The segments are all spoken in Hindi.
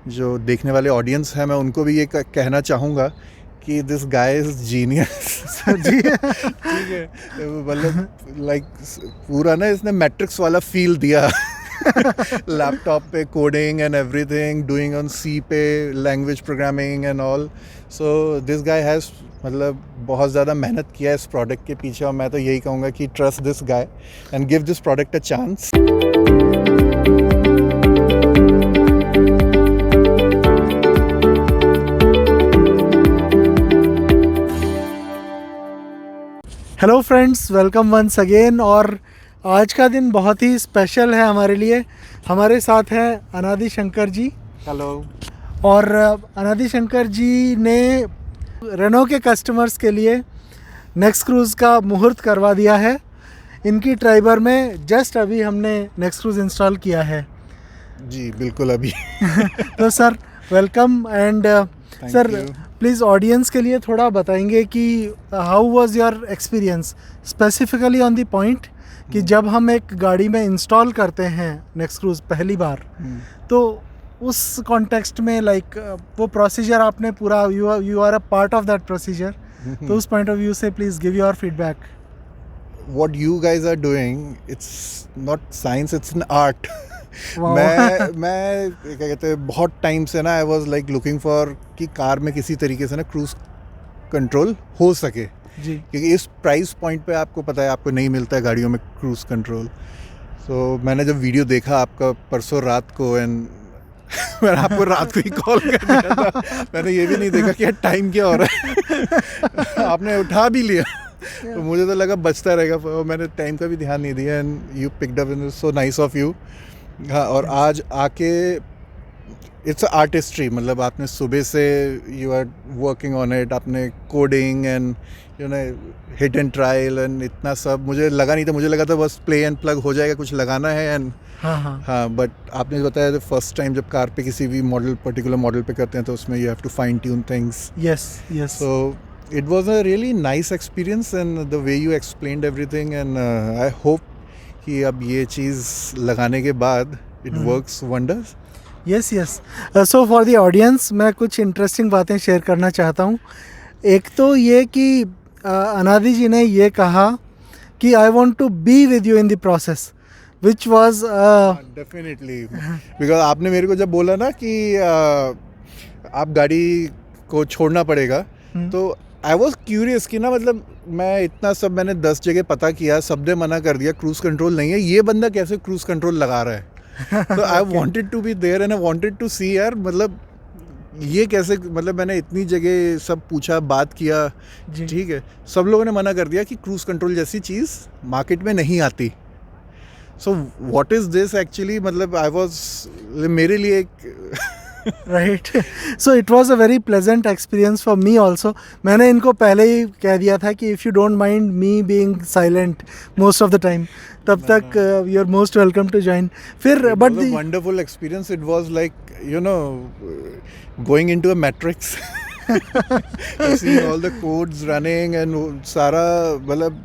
जो देखने वाले ऑडियंस हैं मैं उनको भी ये कहना चाहूँगा कि दिस गाय इज़ जीनियस। जी ठीक है, मतलब लाइक पूरा ना इसने मैट्रिक्स वाला फील दिया। लैपटॉप पे coding and everything doing on C पे language programming and all. So this guy has मतलब बहुत ज़्यादा मेहनत किया है इस प्रोडक्ट के पीछे, और मैं तो यही कहूँगा कि trust this guy and give this product a chance. Hello friends, welcome once again. और आज का दिन बहुत ही स्पेशल है हमारे लिए। हमारे साथ हैं अनादि शंकर जी। हेलो। और अनादि शंकर जी ने रेनो के कस्टमर्स के लिए नेक्स्ट क्रूज़ का मुहूर्त करवा दिया है। इनकी ट्राइबर में जस्ट अभी हमने नेक्स्ट क्रूज़ इंस्टॉल किया है। जी बिल्कुल अभी। तो sir welcome. And sir please audience के लिए थोड़ा बताएंगे कि how was your experience specifically on the point कि जब हम एक गाड़ी में इंस्टॉल करते हैं नेक्स्ट क्रूज़ पहली बार, तो उस कॉन्टेक्स्ट में लाइक वो प्रोसीजर आपने पूरा you are a part of that procedure, तो उस पॉइंट ऑफ व्यू से please give your feedback. What you guys are doing, it's not science, it's an art. मैं क्या कहते हैं, बहुत टाइम से ना I was like looking for कि कार में किसी तरीके से ना क्रूज कंट्रोल हो सके जी, क्योंकि इस प्राइस पॉइंट पे आपको पता है आपको नहीं मिलता है गाड़ियों में क्रूज कंट्रोल। सो मैंने जब वीडियो देखा आपका परसों रात को एंड मैंने आपको रात को ही कॉल कर दिया था। मैंने ये भी नहीं देखा कि यार टाइम क्या हो रहा है। आपने उठा भी लिया तो मुझे तो लगा बचता रहेगा, मैंने टाइम का भी ध्यान नहीं दिया and you picked up in, so nice of you. हाँ, और आज आके इट्स आर्टिस्ट्री, मतलब आपने सुबह से you are working on it, आपने coding and you know hit and trial and इतना सब मुझे लगा नहीं था। मुझे लगा था बस प्ले एंड प्लग हो जाएगा, कुछ लगाना है एंड हाँ, बट आपने बताया फर्स्ट टाइम जब कार पे किसी भी मॉडल पर्टिकुलर मॉडल पे करते हैं तो उसमें you have to fine tune things. Yes yes. So it was a really nice experience and the way you explained everything and I hope कि अब ये चीज़ लगाने के बाद it works wonders. Yes yes. So for the audience मैं कुछ इंटरेस्टिंग बातें शेयर करना चाहता हूँ। एक तो ये कि अनादि जी ने ये कहा कि I want to be with you in the process which was definitely, because आपने मेरे को जब बोला ना कि आप गाड़ी को छोड़ना पड़ेगा तो आई वॉज क्यूरियस कि ना मतलब मैं इतना सब मैंने 10 जगह पता किया, सब ने मना कर दिया क्रूज़ कंट्रोल नहीं है, ये बंदा कैसे क्रूज़ कंट्रोल लगा रहा है। तो I wanted to be there and I wanted to see यार मतलब ये कैसे, मतलब मैंने इतनी जगह सब पूछा बात किया, ठीक है, सब लोगों ने मना कर दिया कि क्रूज़ कंट्रोल जैसी चीज़ मार्केट में नहीं आती। So what is this actually, मतलब आई वॉज मेरे लिए एक right. So it was a very pleasant experience for me also. मैंने इनको पहले ही कह दिया था कि if you don't mind me being silent most of the time, तब तक you are most welcome to join. फिर but the wonderful experience, it was like you know going into a matrix, seeing all the codes running and सारा, मतलब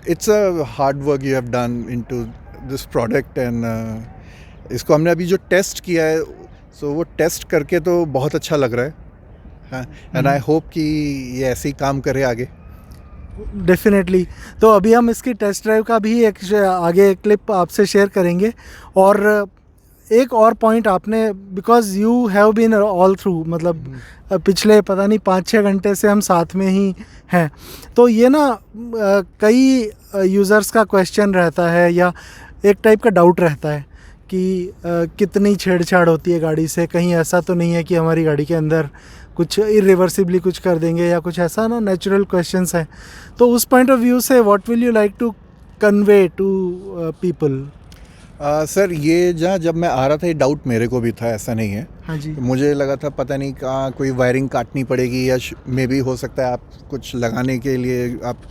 it's a hard work you have done into this product and इसको हमने अभी जो टेस्ट किया है सो वो टेस्ट करके तो बहुत अच्छा लग रहा है। हाँ, एंड आई होप कि ये ऐसे ही काम करे आगे। डेफिनेटली। तो अभी हम इसकी टेस्ट ड्राइव का भी एक आगे क्लिप आपसे शेयर करेंगे। और एक और पॉइंट आपने, because you have been all through, मतलब पिछले पता नहीं 5-6 घंटे से हम साथ में ही हैं, तो ये ना कई यूज़र्स का क्वेश्चन रहता है या एक टाइप का डाउट रहता है कि कितनी छेड़छाड़ होती है गाड़ी से, कहीं ऐसा तो नहीं है कि हमारी गाड़ी के अंदर कुछ इरिवर्सिबली कुछ कर देंगे या कुछ ऐसा ना, नेचुरल क्वेश्चंस हैं। तो उस पॉइंट ऑफ व्यू से what will you like to convey to people? Sir ये जब मैं आ रहा था ये डाउट मेरे को भी था, ऐसा नहीं है। हाँ जी। मुझे लगा था पता नहीं कहाँ कोई वायरिंग काटनी पड़ेगी या मे भी हो सकता है आप कुछ लगाने के लिए आप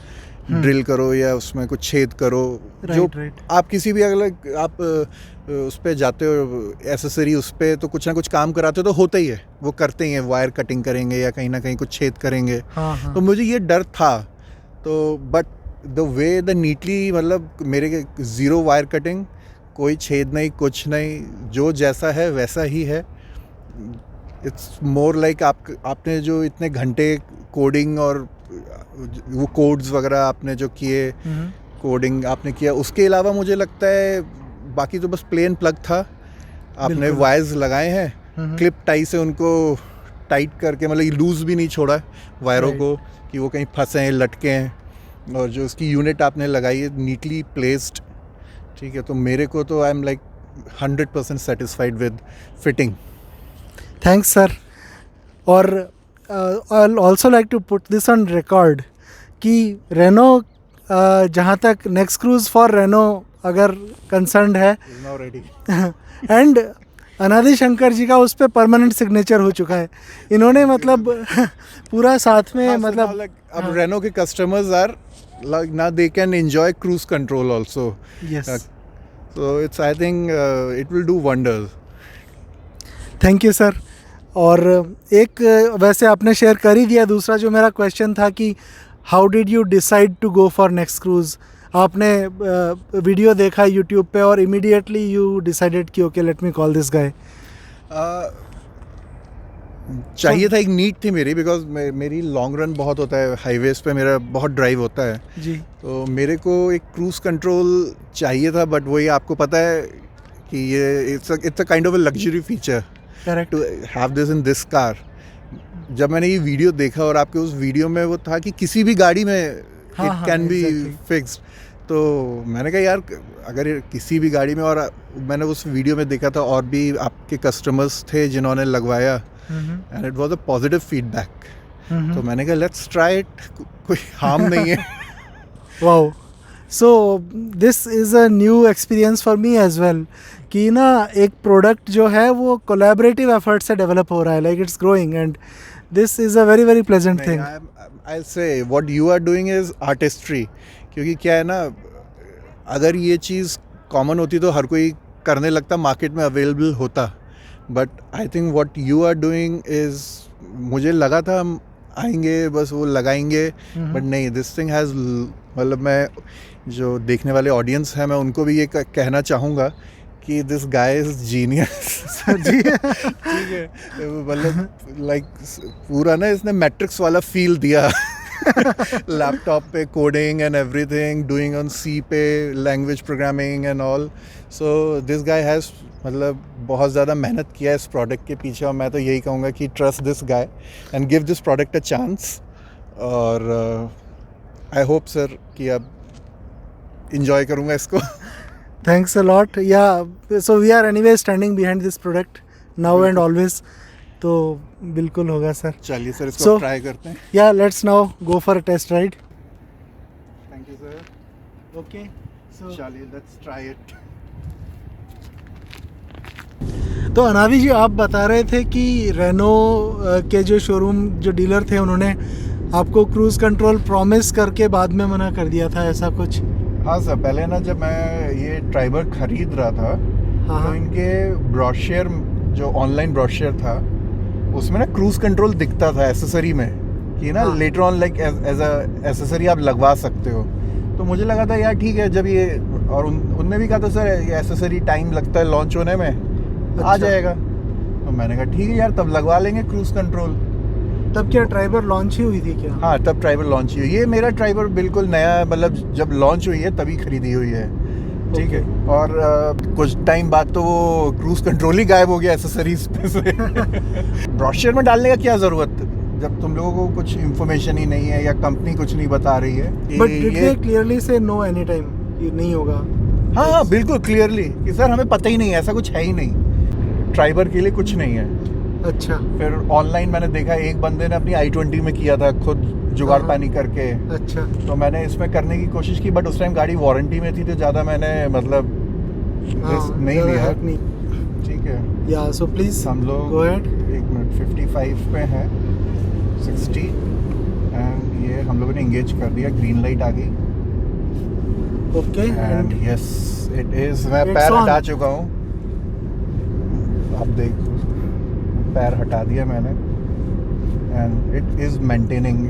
ड्रिल करो या उसमें कुछ छेद करो, जो आप किसी भी अगर आप उस पर जाते हो एसेसरी उस पर तो कुछ ना कुछ काम कराते हो तो होता ही है, वो करते ही हैं, वायर कटिंग करेंगे या कहीं ना कहीं कुछ छेद करेंगे। हाँ। तो मुझे ये डर था, तो but the way the neatly, मतलब मेरे ज़ीरो वायर कटिंग, कोई छेद नहीं, कुछ नहीं, जो जैसा है वैसा ही है। इट्स मोर लाइक आपने जो इतने घंटे कोडिंग और वो कोड्स वगैरह आपने जो किए, कोडिंग आपने किया, उसके अलावा मुझे लगता है बाकी तो बस प्लेन प्लग था, आपने बिल्कुल। वायर्स लगाए हैं, क्लिप टाई से उनको टाइट करके, मतलब लूज भी नहीं छोड़ा वायरों Right. को कि वो कहीं फंसे हैं, लटके हैं, और जो उसकी यूनिट आपने लगाई है नीटली प्लेस्ड, ठीक है। तो मेरे को तो I am like 100% satisfied with fitting. Thanks sir. और I also like to put this on record कि रेनो जहाँ तक नेक्स्ट क्रूज फॉर रेनो अगर कंसर्न है, now ready. And Anadi Shankar जी का उस पर परमानेंट सिग्नेचर हो चुका है। इन्होंने मतलब पूरा साथ में मतलब अब रेनो के कस्टमर्स आर लाइक ना they can enjoy cruise control also, yes, so it's I think it will do wonders. Thank you sir. और एक वैसे आपने शेयर कर ही दिया, दूसरा जो मेरा क्वेश्चन था कि how did you decide to go for next Cruise. आपने वीडियो देखा यूट्यूब पे और इमीडिएटली यू डिसाइडेड कि okay let me call this guy. चाहिए था, एक नीड थी मेरी, बिकॉज मेरी लॉन्ग रन बहुत होता है, हाईवेज पे मेरा बहुत ड्राइव होता है, जी, तो मेरे को एक क्रूज कंट्रोल चाहिए था। बट वही आपको पता है कि ये it's a kind of a luxury feature correct. To have this in this car. जब मैंने ये वीडियो देखा और आपके उस वीडियो में वो था कि किसी भी गाड़ी में इट कैन बी फिक्स्ड, तो मैंने कहा यार अगर किसी भी गाड़ी में, और मैंने उस वीडियो में देखा था और भी आपके कस्टमर्स थे जिन्होंने लगवाया, and it was a positive feedback, तो मैंने कहा लेट्स ट्राई इट, कोई हार्म नहीं है। Wow, so this is a new experience for me as well कि ना एक प्रोडक्ट जो है वो कोलैबोरेटिव एफर्ट से डेवलप हो रहा है, like it's growing, and this is a very very pleasant thing. I say what you are doing is artistry, क्योंकि क्या है ना, अगर ये चीज़ कॉमन होती तो हर कोई करने लगता, मार्केट में अवेलेबल होता, but I think what you are doing is, मुझे लगा था हम आएंगे बस वो लगाएंगे, बट नहीं, दिस थिंग हैज़, मतलब मैं जो देखने वाले ऑडियंस हैं मैं उनको भी ये कहना चाहूँगा कि दिस गाय इज जीनियस जी, ठीक है, मतलब लाइक पूरा ना इसने मैट्रिक्स वाला फील दिया लैपटॉप पे coding and everything, doing on C पे language programming and all, so this guy has मतलब बहुत ज़्यादा मेहनत किया है इस प्रोडक्ट के पीछे, और मैं तो यही कहूँगा कि trust this guy and give this product a chance, और आई होप सर कि अब इंजॉय करूँगा इसको। Thanks a lot. Yeah so we are anyway standing behind this product now and always, तो बिल्कुल होगा सर। चलिए सर इसको So- ट्राई करते हैं। Yeah let's now go for a test ride. Thank you sir. Okay, so चलिए लेट्स ट्राई इट। तो अनादि जी आप बता रहे थे कि रेनो के जो शोरूम जो डीलर थे उन्होंने आपको क्रूज़ कंट्रोल प्रॉमिस करके बाद में मना कर दिया था, ऐसा कुछ? हाँ सर, पहले ना जब मैं ये ट्राइबर खरीद रहा था, हाँ तो इनके ब्रोशर, जो ऑनलाइन ब्रोशर था, उसमें ना क्रूज कंट्रोल दिखता था एसेसरी में कि ना हाँ। Later on like as a accessory आप लगवा सकते हो। तो मुझे लगा था यार ठीक है, जब ये, और उनने भी कहा था सर ये एसेसरी टाइम लगता है लॉन्च होने में, आ अच्छा। जाएगा। तो मैंने कहा ठीक है यार, तब लगवा लेंगे क्रूज कंट्रोल। तब क्या ड्राइवर लॉन्च ही हुई थी क्या? हाँ, तब ड्राइवर लॉन्च हुई। ये मेरा ड्राइवर बिल्कुल नया है, मतलब जब लॉन्च हुई है तभी खरीदी हुई है, ठीक है। और कुछ टाइम बाद तो वो क्रूज कंट्रोल ही गायब हो गया एसेसरीज पे से। ब्रोशर में डालने का क्या ज़रूरत, जब तुम लोगों को कुछ इन्फॉर्मेशन ही नहीं है या कंपनी कुछ नहीं बता रही है। बट डिड दे क्लियरली से नो एनी टाइम ये नहीं होगा? हाँ हाँ बिल्कुल क्लियरली कि सर हमें पता ही नहीं है, ऐसा कुछ है ही नहीं, ड्राइवर के लिए कुछ नहीं है। अच्छा, फिर ऑनलाइन मैंने देखा एक बंदे ने अपनी i20 में किया था खुद जुगाड़ हाँ। पानी करके, अच्छा, तो मैंने इसमें करने की कोशिश की, बट उस टाइम गाड़ी वारंटी में थी तो ज़्यादा मैंने मतलब रिस्क नहीं ज़्यादा लिया। help नहीं। ठीक है, या सो प्लीज हम लोग गो अहेड। एक मिनट 55 पे है 60, एंड ये हम लोगों ने इंगेज कर दिया, ग्रीन लाइट आ गई, okay, and and yes it is. मैं It's पैर on. हटा चुका हूँ, अब देख पैर हटा दिया मैंने, एंड इट इज़ मेंटेनिंग।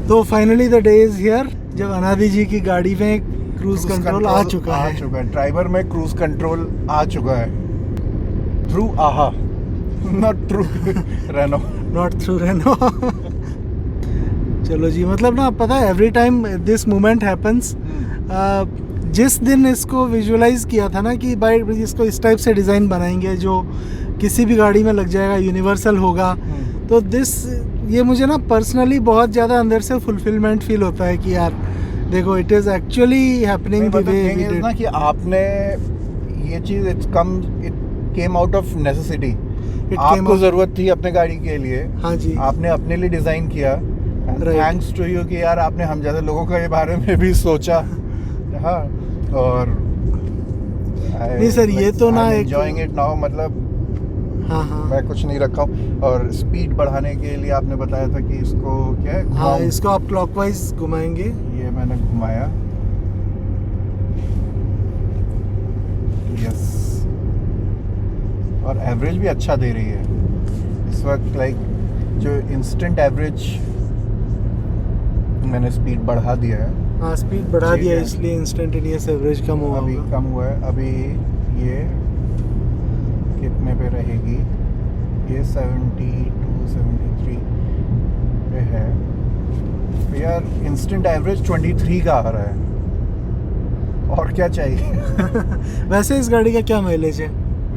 तो finally the day is here जब अनादि जी की गाड़ी में क्रूज कंट्रोल आ चुका है। ड्राइवर में क्रूज कंट्रोल आ चुका है थ्रू आहा, not through Renault. Not through Renault. चलो जी, मतलब ना पता है every time this moment happens. जिस दिन इसको विजुअलाइज किया था ना कि भाई इसको इस टाइप से डिज़ाइन बनाएंगे जो किसी भी गाड़ी में लग जाएगा, यूनिवर्सल होगा, तो ये मुझे ना पर्सनली बहुत ज़्यादा अंदर से फुलफिलमेंट फील होता है कि यार देखो it is actually happening the way we did. ना कि आपने ये चीज़ it came out of necessity. आपको ज़रूरत थी अपने गाड़ी के लिए, हाँ जी, आपने अपने लिए डिज़ाइन किया, थैंक्स टू यू कि यार आपने हम जैसे लोगों के बारे में भी सोचा। हाँ, और नहीं सर ये तो ना एक एंजॉयिंग इट नाउ, मतलब हाँ हाँ मैं कुछ नहीं रखा हूँ। और स्पीड बढ़ाने के लिए आपने बताया था कि इसको क्या है, हाँ इसको आप क्लॉकवाइज घुमाएंगे। ये मैंने घुमाया, यस, और एवरेज भी अच्छा दे रही है इस वक्त। लाइक जो इंस्टेंट एवरेज मैंने स्पीड बढ़ा दिया है। हाँ स्पीड बढ़ा दिया इसलिए इंस्टेंटेनियस एवरेज कम हुआ, अभी कम हुआ है। अभी ये कितने पे रहेगी, ये 72 73 पे है। तो यार इंस्टेंट एवरेज 23 का आ रहा है, और क्या चाहिए। वैसे इस गाड़ी का क्या माइलेज है?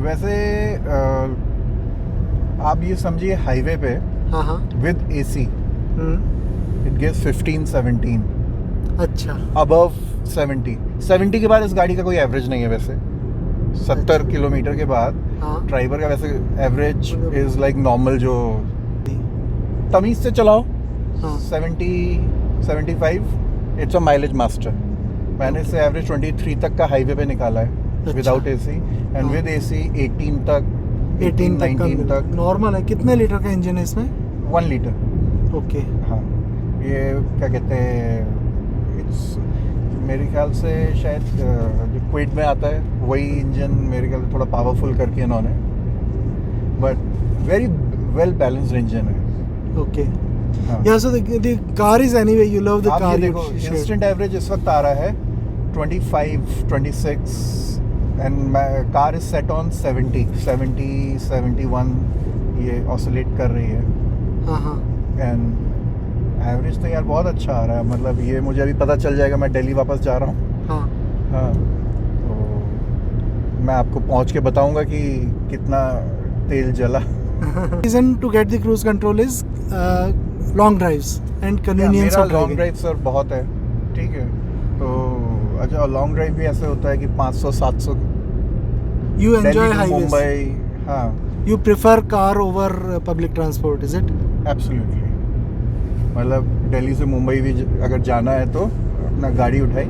वैसे आप ये समझिए हाईवे पे हाँ हाँ विद एसी इट गिव्स 15-17। अच्छा, अबव 70 के बाद इस गाड़ी का कोई एवरेज नहीं है वैसे। 70 किलोमीटर के बाद हाँ ड्राइवर का वैसे एवरेज इज लाइक नॉर्मल, जो तमीज से चलाओ। हाँ 70-75 इट्स अ माइलेज मास्टर। मैंने इससे एवरेज 23 तक का हाईवे पे निकाला है without AC, and with AC 18 तक 19 तक नॉर्मल है। कितने लीटर का इंजन है इसमें? 1 लीटर। ओके, हाँ, ये क्या कहते हैं, इट्स मेरे ख्याल से शायद जो क्विड में आता है वही इंजन मेरे ख्याल से थोड़ा पावरफुल करके इन्होंने, but very well balanced engine है। ओके, हाँ। yeah, so the car is anyway you love the आप car, ये देखो इंस्टेंट एवरेज इस वक्त आ रहा है 25-26 and car is set on 70-71, ये ऑसिलेट कर रही है। हाँ हाँ एंड एवरेज तो यार बहुत अच्छा आ रहा है। मतलब ये मुझे अभी पता चल जाएगा, मैं दिल्ली वापस जा रहा हूँ। हाँ हाँ, तो मैं आपको पहुँच के बताऊंगा कि कितना तेल जला। reason to get the cruise control is long drives and convenience मेरा of long driving. Drive sir बहुत है, ठीक है। तो अच्छा, लॉन्ग ड्राइव भी ऐसे होता है कि 500-700 You enjoy Delhi to highways. Mumbai. हाँ, You prefer car over public transport, is it? Absolutely. मतलब दिल्ली से मुंबई भी अगर जाना है तो अपना गाड़ी उठाई,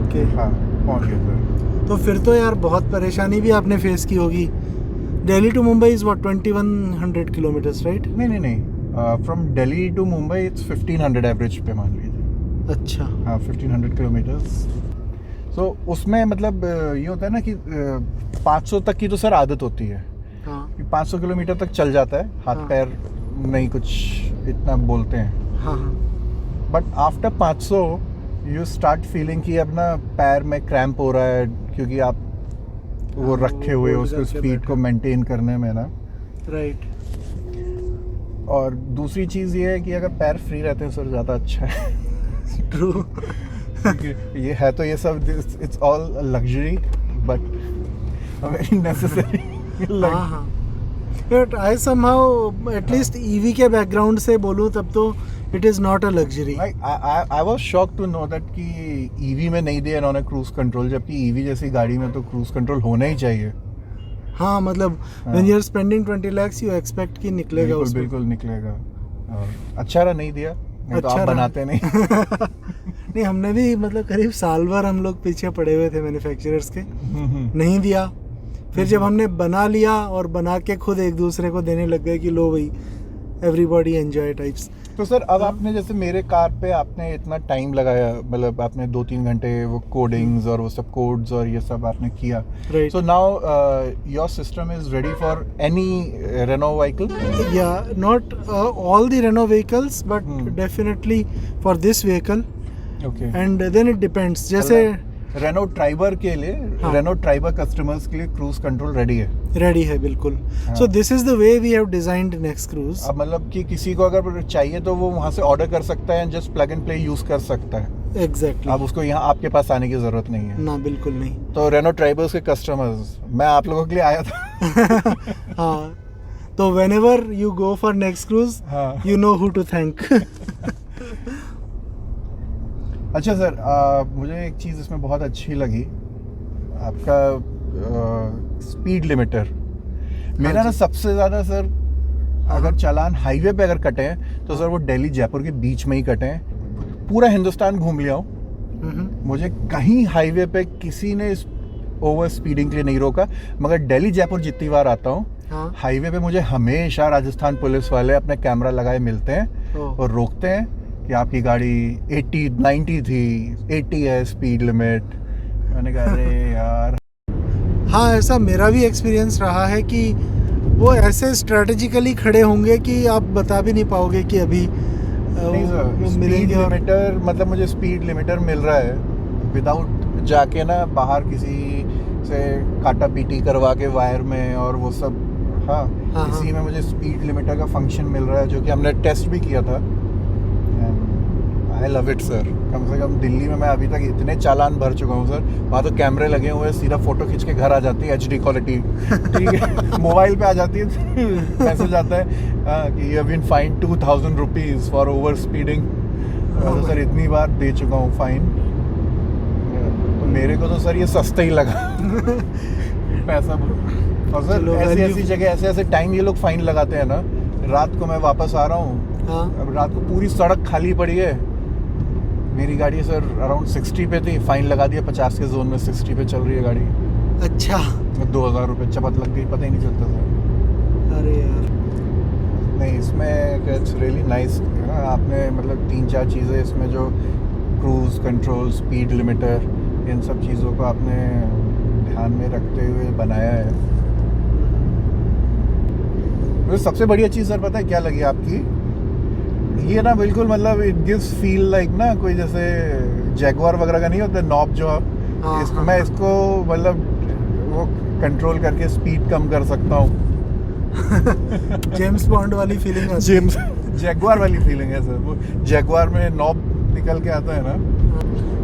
Okay. हाँ, पहुँच गए सर। तो फिर तो यार बहुत परेशानी भी आपने फेस की होगी। Delhi to Mumbai is what 2100 kilometres, right? नहीं, from Delhi to Mumbai it's 1500 average पे मान लीजिए। अच्छा, हाँ, 1500 किलोमीटर्स। सो उसमें मतलब ये होता है ना कि 500 तक की तो सर आदत होती है हाँ कि 500 किलोमीटर तक चल जाता है, हाथ हाँ। पैर नहीं कुछ इतना बोलते हैं। हाँ हाँ but after 500 you start feeling कि अब ना पैर में क्रैम्प हो रहा है, क्योंकि आप वो हाँ, रखे हुए hold उसको करके स्पीड बैठे। को मेंटेन करने में ना। राइट। और दूसरी चीज़ ये है कि अगर पैर फ्री रहते हैं सर ज़्यादा अच्छा है। ट्रू। ये है तो ये सब it's all luxury but very necessary. हाँ हाँ, but I somehow at least EV के बैकग्राउंड से बोलूँ तब तो it is not a luxury. I was shocked to know that कि ईवी में नहीं दिया इन्होंने क्रूज कंट्रोल, जबकि ईवी जैसी गाड़ी में तो क्रूज कंट्रोल होना ही चाहिए। हाँ मतलब when you are spending 20 lakhs you expect कि निकलेगा बिल्कुल उसमें। बिल्कुल निकलेगा। और अच्छा रहा नहीं दिया, नहीं तो अच्छा आप रहा। बनाते नहीं। नहीं, हमने भी मतलब करीब साल भर हम लोग पीछे पड़े हुए थे मैन्युफैक्चरर्स के, नहीं दिया। फिर जब हमने बना लिया और बना के खुद एक दूसरे को देने लग गए कि लो भाई एवरीबॉडी एंजॉय टाइप्स। तो सर अब आपने जैसे मेरे कार पे आपने इतना टाइम लगाया, मतलब आपने 2-3 घंटे वो कोडिंग्स और वो सब कोड्स और ये सब आपने किया। Right. So now your system is ready for any Renault vehicle? Yeah, not all the Renault vehicles, but Hmm. definitely for this vehicle, okay and then it depends, जैसे रेनो ट्राइबर के लिए, हाँ। रेनो ट्राइबर कस्टमर्स के लिए क्रूज कंट्रोल रेडी है। रेडी है बिल्कुल। हाँ। So this is the way we have designed Next Cruise. अब मतलब कि किसी को अगर चाहिए तो वो वहाँ से ऑर्डर कर सकता है, just plug and play use कर सकता है। एग्जैक्टली। अब उसको यहाँ आपके पास आने की जरूरत नहीं है। ना बिल्कुल नहीं। तो रेनो ट्राइबर्स के कस्टमर्स, मैं आप लोगों के लिए आया था। हाँ, तो whenever you go for next cruise हाँ। You know who to thank. अच्छा सर, मुझे एक चीज़ इसमें बहुत अच्छी लगी, आपका स्पीड लिमिटर। मेरा हाँ ना जी। सबसे ज़्यादा सर, अगर चालान हाईवे पे अगर कटे हैं तो सर वो दिल्ली जयपुर के बीच में ही कटे हैं। पूरा हिंदुस्तान घूम लिया हूँ, मुझे कहीं हाईवे पे किसी ने ओवर स्पीडिंग के लिए नहीं रोका, मगर दिल्ली जयपुर जितनी बार आता हूँ हाँ। हाईवे पे मुझे हमेशा राजस्थान पुलिस वाले अपने कैमरा लगाए मिलते हैं ओह। और रोकते हैं कि आपकी गाड़ी 80 90 थी, 80 है स्पीड लिमिट। मैंने कहा अरे यार। हाँ, ऐसा मेरा भी एक्सपीरियंस रहा है कि वो ऐसे स्ट्रेटेजिकली खड़े होंगे कि आप बता भी नहीं पाओगे कि अभी नहीं सर, वो स्पीड मिलेंगे। और लिमिटर मतलब मुझे स्पीड लिमिटर मिल रहा है विदाउट जाके ना बाहर किसी से काटा पीटी करवा के वायर में और वो सब। हाँ, हाँ, इसी हाँ। में मुझे स्पीड लिमिटर का फंक्शन मिल रहा है, जो कि हमने टेस्ट भी किया था। I love it sir. कम से कम दिल्ली में मैं अभी तक इतने चालान भर चुका हूँ सर, वहाँ तो कैमरे लगे हुए हैं, सीधा फोटो खींच के घर आ जाती है HD क्वालिटी। ठीक है, मोबाइल पे आ जाती है, मैसेज आता है कि you have been fine 2000 rupees for over speeding. तो सर इतनी बार दे चुका हूँ फाइन, तो मेरे को तो सर ये सस्ता ही लगा पैसा। और सर चलो, ऐसी value- ऐसी जगह ऐसे ऐसे टाइम ये लोग फाइन लगाते हैं ना। रात को मैं वापस आ रहा हूँ, हाँ। अब रात को पूरी सड़क खाली पड़ी है, मेरी गाड़ी सर अराउंड 60 पे थी, फाइन लगा दिया 50 के जोन में, 60 पे चल रही है गाड़ी। अच्छा। 2000 रुपये चपत लग गई, पता ही नहीं चलता था। अरे यार। नहीं, इसमें इट्स रियली नाइस। आपने मतलब 3-4 चीज़ें इसमें, जो क्रूज़ कंट्रोल, स्पीड लिमिटर, इन सब चीज़ों को आपने ध्यान में रखते हुए बनाया है। मुझे सबसे बढ़िया चीज़ सर पता है क्या लगी आपकी? ये ना बिल्कुल मतलब इट गिव्स फील लाइक ना कोई जैसे जैगुआर वगैरह का नहीं होता नॉब जो आप, हाँ, इसको हाँ, मैं हाँ। इसको मतलब वो कंट्रोल करके स्पीड कम कर सकता हूँ। जेम्स बॉन्ड वाली फीलिंग आती है। जेम्स जैगुआर वाली फीलिंग है सर, वो जैगुआर में नॉब निकल के आता है ना।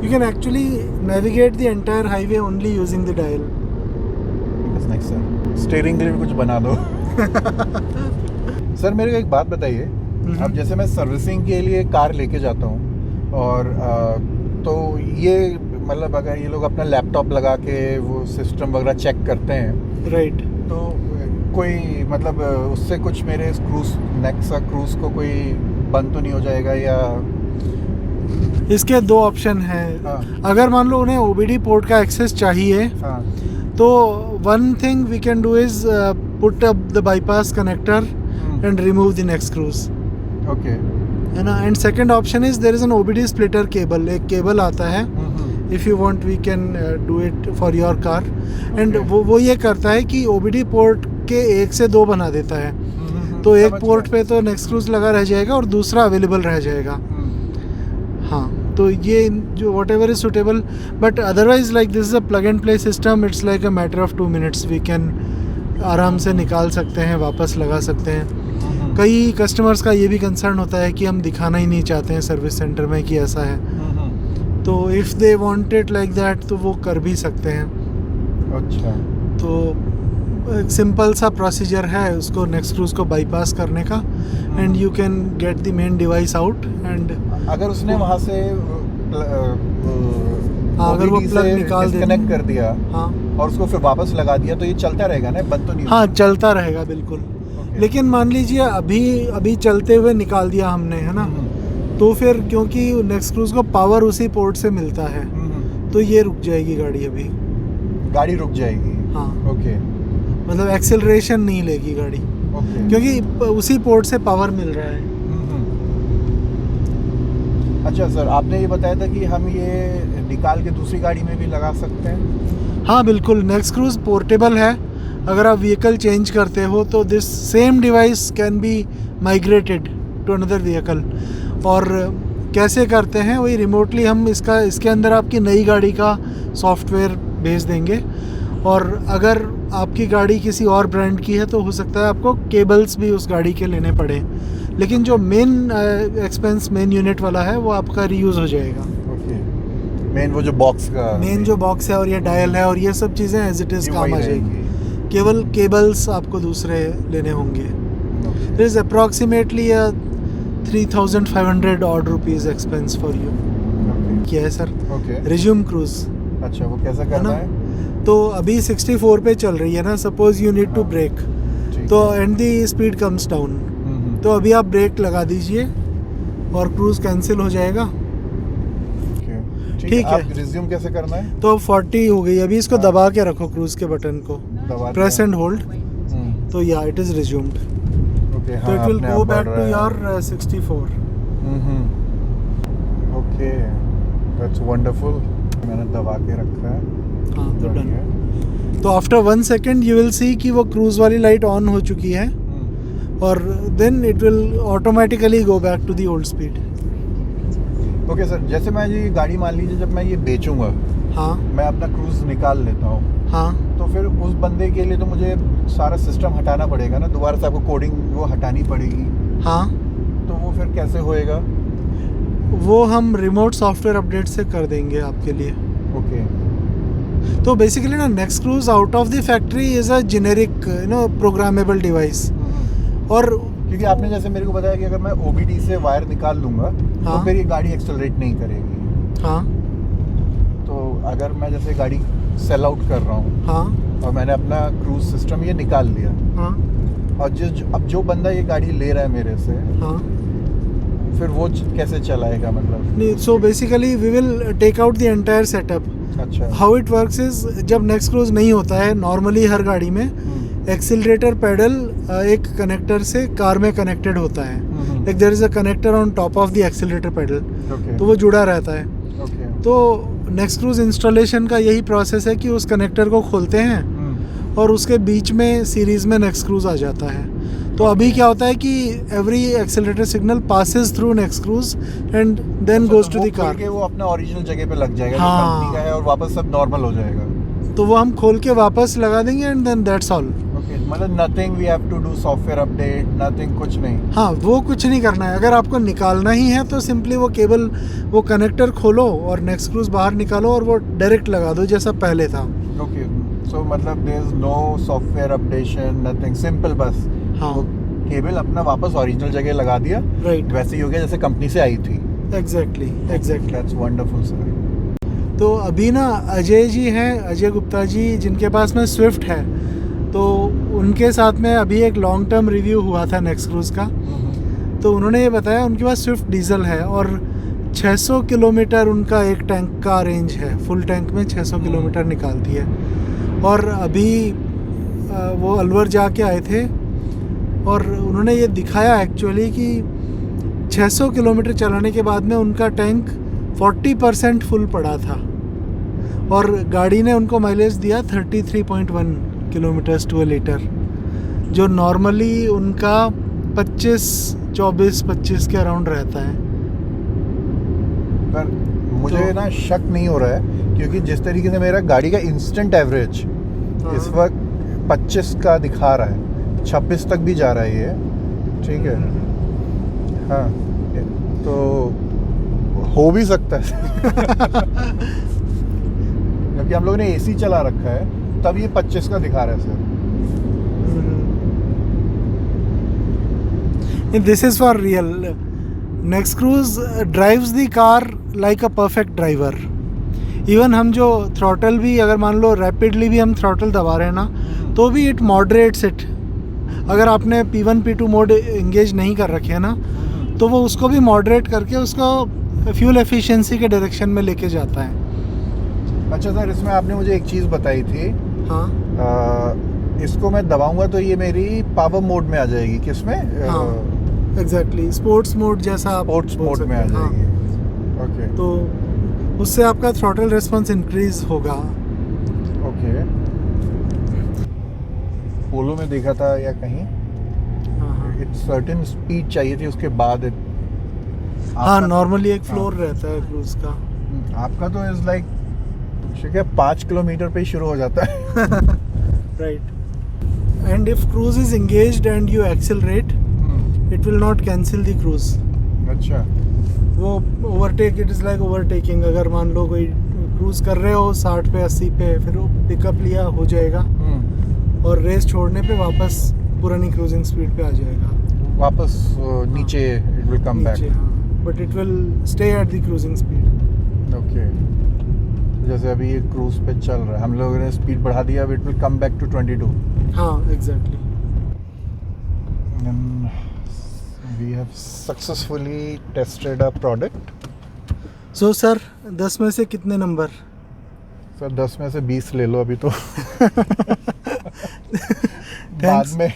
You can actually navigate the entire highway only using the dial. That's nice sir. Steering के लिए भी कुछ बना दो। सर मेरे को एक बात बताइए, अब जैसे मैं सर्विसिंग के लिए कार लेके जाता हूँ और तो ये मतलब अगर ये लोग अपना लैपटॉप लगा के वो सिस्टम वगैरह चेक करते हैं, राइट। तो कोई मतलब उससे कुछ मेरे क्रूज नेक्सा क्रूज को कोई बंद तो नहीं हो जाएगा या? इसके दो ऑप्शन हैं। हाँ। अगर मान लो उन्हें OBD पोर्ट का एक्सेस चाहिए, हाँ। तो one thing we can do is put up the bypass connector and remove the Next Cruise, okay. है ना। And second option is there is an OBD splitter cable, एक केबल आता है। If you want we can do it for your car. And वो ये करता है कि OBD पोर्ट के 1 से 2 बना देता है। तो एक पोर्ट पे तो नेक्स्ट क्रूज लगा रह जाएगा और दूसरा अवेलेबल रह जाएगा। हाँ, तो ये जो whatever is suitable, but otherwise like this is a plug and play system, it's like a matter of 2 minutes, we can आराम से निकाल सकते हैं, वापस लगा सकते हैं। कई कस्टमर्स का ये भी कंसर्न होता है कि हम दिखाना ही नहीं चाहते हैं सर्विस सेंटर में कि ऐसा है, तो if they want it like that तो वो कर भी सकते हैं। अच्छा। तो एक सिंपल सा प्रोसीजर है उसको नेक्स्ट क्रूज को बाईपास करने का, and you can get the main device out. And अगर उसने वहाँ से अगर वो OBD plug से निकाल दे, डिस्कनेक्ट कर दिया हाँ और उसको फिर वापस लगा दिया, तो ये चलता रहेगा ना, बंद तो नहीं हाँ, चलता रहेगा बिल्कुल। होगा? लेकिन मान लीजिए अभी चलते हुए निकाल दिया हमने, है ना, तो फिर क्योंकि नेक्स्ट क्रूज को पावर उसी पोर्ट से मिलता है, तो ये रुक जाएगी गाड़ी अभी, गाड़ी रुक जाएगी। हाँ, ओके। मतलब एक्सेलरेशन नहीं लेगी गाड़ी, ओके। क्योंकि उसी पोर्ट से पावर मिल रहा है। अच्छा सर, आपने ये बताया था कि हम ये निकाल के दूसरी गाड़ी में भी लगा सकते हैं? हाँ बिल्कुल, नेक्स्ट क्रूज पोर्टेबल है। अगर आप व्हीकल चेंज करते हो तो this same device can be migrated to another vehicle. और कैसे करते हैं वही रिमोटली हम इसके अंदर आपकी नई गाड़ी का सॉफ्टवेयर भेज देंगे। और अगर आपकी गाड़ी किसी और ब्रांड की है तो हो सकता है आपको केबल्स भी उस गाड़ी के लेने पड़े, लेकिन जो मेन एक्सपेंस मेन यूनिट वाला है वो आपका रीयूज़ हो जाएगा। ओके, मेन वो जो बॉक्स का मेन जो बॉक्स है और ये डायल है और ये सब चीज़ें एज इट इज़ काम आ जाएगी, केवल केबल्स आपको दूसरे लेने होंगे। It is approximately 3,500 odd rupees expense for you. क्या है सर? Okay, resume cruise. अच्छा वो कैसा करना है? तो अभी 64 पे चल रही है ना, suppose you need to brake, तो and the speed comes down, तो अभी आप ब्रेक लगा दीजिए और क्रूज कैंसिल हो जाएगा। ठीक है। रिज्यूम कैसे करना है? तो 40 हो गई, अभी इसको दबा के रखो क्रूज के बटन को, प्रेस एंड होल्ड, तो या इट इज रिज्यूम्ड। तो it will go back to your 64। Okay, that's wonderful. मैंने दबा के रखा है। हाँ, तो डन। तो after 1 second you will see कि वो क्रूज वाली लाइट ऑन हो चुकी है और then it will automatically go back to the old speed. Okay sir, जैसे मैं ये गाड़ी मान लीजिए जब मैं ये बेचूंगा, हाँ, मैं अपना क्रूज निकाल लेता हूँ, हाँ, तो फिर उस बंदे के लिए तो मुझे सारा सिस्टम हटाना पड़ेगा ना, दोबारा से आपको कोडिंग वो हटानी पड़ेगी। हाँ, तो वो फिर कैसे होएगा? वो हम रिमोट सॉफ्टवेयर अपडेट से कर देंगे आपके लिए। ओके, तो बेसिकली ना next cruise out of the factory is a generic programmable device. और क्योंकि आपने जैसे मेरे को बताया कि अगर मैं OBD से वायर निकाल लूँगा, हाँ, तो फिर ये गाड़ी एक्सेलरेट नहीं करेगी। हाँ, तो अगर मैं जैसे गाड़ी सेल आउट कर रहा हूँ, हाँ, और मैंने अपना क्रूज सिस्टम ये निकाल लिया, हाँ, और अब जो बंदा ये गाड़ी ले रहा है मेरे से, हाँ, फिर वो कैसे चलाएगा मतलब? नहीं, so basically we will take out the entire setup. अच्छा, हाउ इट वर्क्स इज, जब नेक्स्ट क्रूज नहीं होता है नॉर्मली हर गाड़ी में एक्सीलरेटर पेडल एक कनेक्टर से कार में कनेक्टेड होता है, like there is a connector on top of the accelerator pedal, तो वो जुड़ा रहता है। तो नेक्स्ट क्रूज इंस्टॉलेशन का यही प्रोसेस है कि उस कनेक्टर को खोलते हैं और उसके बीच में सीरीज में नेक्स्ट क्रूज आ जाता है। तो अभी क्या होता है कि every accelerator signal passes through Next Cruise and then goes to the car. वो अपना ओरिजिनल जगह पे लग जाएगा, हाँ, जो कंपनी का है, और वापस सब नॉर्मल हो जाएगा। तो वो हम खोल के वापस लगा देंगे and then that's all. Okay, मतलब nothing we have to do software update, nothing, कुछ नहीं। हाँ, वो कुछ नहीं करना है। अगर आपको निकालना ही है तो सिंपली वो केबल, वो कनेक्टर खोलो और नेक्स्ट क्रूज बाहर निकालो और वो डायरेक्ट लगा दो जैसा पहले था। ओके, सो मतलब there is no software updation, nothing, simple बस हाँ, केबल अपना वापस ओरिजिनल जगह लगा दिया, राइट, वैसे ही हो गया जैसे कंपनी से आई थी। एग्जैक्टली। That's wonderful sir. तो अभी ना अजय जी हैं, अजय गुप्ता जी, जिनके पास में स्विफ्ट है, तो उनके साथ में अभी एक लॉन्ग टर्म रिव्यू हुआ था नेक्स्ट क्रूज का। तो उन्होंने ये बताया उनके पास स्विफ्ट डीजल है और 600 किलोमीटर उनका एक टैंक का रेंज है, फुल टैंक में 600 किलोमीटर निकालती है। और अभी वो अलवर जाके आए थे और उन्होंने ये दिखाया एक्चुअली कि 600 किलोमीटर चलाने के बाद में उनका टैंक 40% फुल पड़ा था और गाड़ी ने उनको माइलेज दिया 33.1 किलोमीटर्स टू लीटर, जो नॉर्मली उनका 24-25 के अराउंड रहता है। पर मुझे ना शक नहीं हो रहा है, क्योंकि जिस तरीके से मेरा गाड़ी का इंस्टेंट एवरेज इस वक्त 25 का दिखा रहा है, 26 तक भी जा रहा है ये, ठीक है। हाँ, तो हो भी सकता है क्योंकि हम लोगों ने AC चला रखा है, तब ये 25 का दिखा रहा है sir. This is for real. Next cruise drives the car like a perfect driver. Even हम जो थ्रॉटल भी, अगर मान लो रैपिडली भी हम थ्रॉटल दबा रहे हैं ना, तो भी इट मॉडरेट्स इट। अगर आपने P1 P2 मोड इंगेज नहीं कर रखे है ना, तो वो उसको भी मॉडरेट करके उसको फ्यूल एफिशिएंसी के डायरेक्शन में लेके जाता है। अच्छा सर, इसमें आपने मुझे एक चीज़ बताई थी। हाँ, इसको मैं दबाऊंगा तो ये मेरी पावर मोड में आ जाएगी, किसमें? हाँ, एग्जैक्टली, स्पोर्ट्स मोड जैसा आप स्पोर्ट्स मोड में आ जाएगी। ओके, तो उससे आपका थ्रॉटल रिस्पॉन्स इंक्रीज होगा। ओके, पोलो में देखा था या कहीं, हाँ, इट्स सर्टेन स्पीड चाहिए थी, उसके बाद हाँ नॉर्मली एक फ्लोर रहता है क्रूज का. आपका तो इज लाइक 5 किलोमीटर पे ही शुरू हो जाता है. Right. And if cruise is engaged and you accelerate, it will not cancel the cruise. अच्छा. वो overtake, it is like overtaking. अगर मान लो कोई क्रूज कर रहे हो 60 पे 80 पे, फिर वो पिकअप लिया हो जाएगा और रेस छोड़ने पे वापस पुरानी क्रूजिंग स्पीड पे आ जाएगा. वापस नीचे it will come back. But it will stay at the cruising speed. Okay. जैसे अभी ये क्रूज पे चल रहा है, हम लोगों ने स्पीड बढ़ा दिया, अब it will come back to 22. हाँ exactly. We have successfully tested our product. So sir 10 में से कितने नंबर? सर 10 में से 20 ले लो अभी तो. बाद में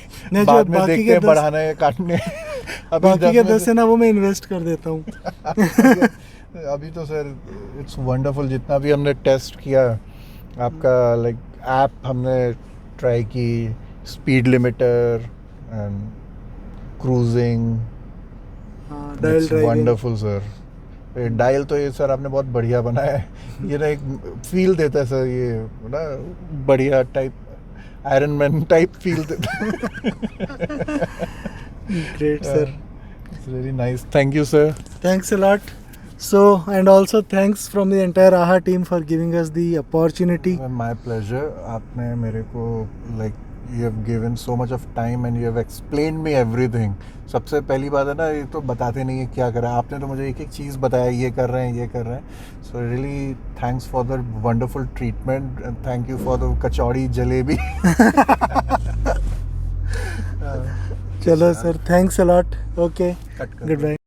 देखते हैं बढ़ाना है काटने. अभी बाकी के 10 है ना, वो मैं इन्वेस्ट कर देता हूँ. अभी तो सर इट्स वंडरफुल. जितना भी हमने टेस्ट किया आपका, लाइक ऐप हमने ट्राई की, speed limiter and cruising, it's wonderful sir. Dial तो ये सर आपने बहुत बढ़िया बनाया है. ये ना एक फील देता है सर, ये ना बढ़िया type iron man type feel देता है. Great sir. It's really nice. Thank you sir. Thanks a lot. So, and also thanks from the entire AHA team for giving us the opportunity. My pleasure. आपने मेरे को like you have given so much of time and you have explain me everything. सबसे पहली बात है ना, ये तो बताते नहीं है क्या करा. आपने तो मुझे एक एक चीज़ बताया, ये कर रहे हैं, ये कर रहे हैं. So really thanks for the wonderful treatment and thank you for the kachori jalebi. चलो sir, thanks a lot. Okay. Cut कर. Goodbye.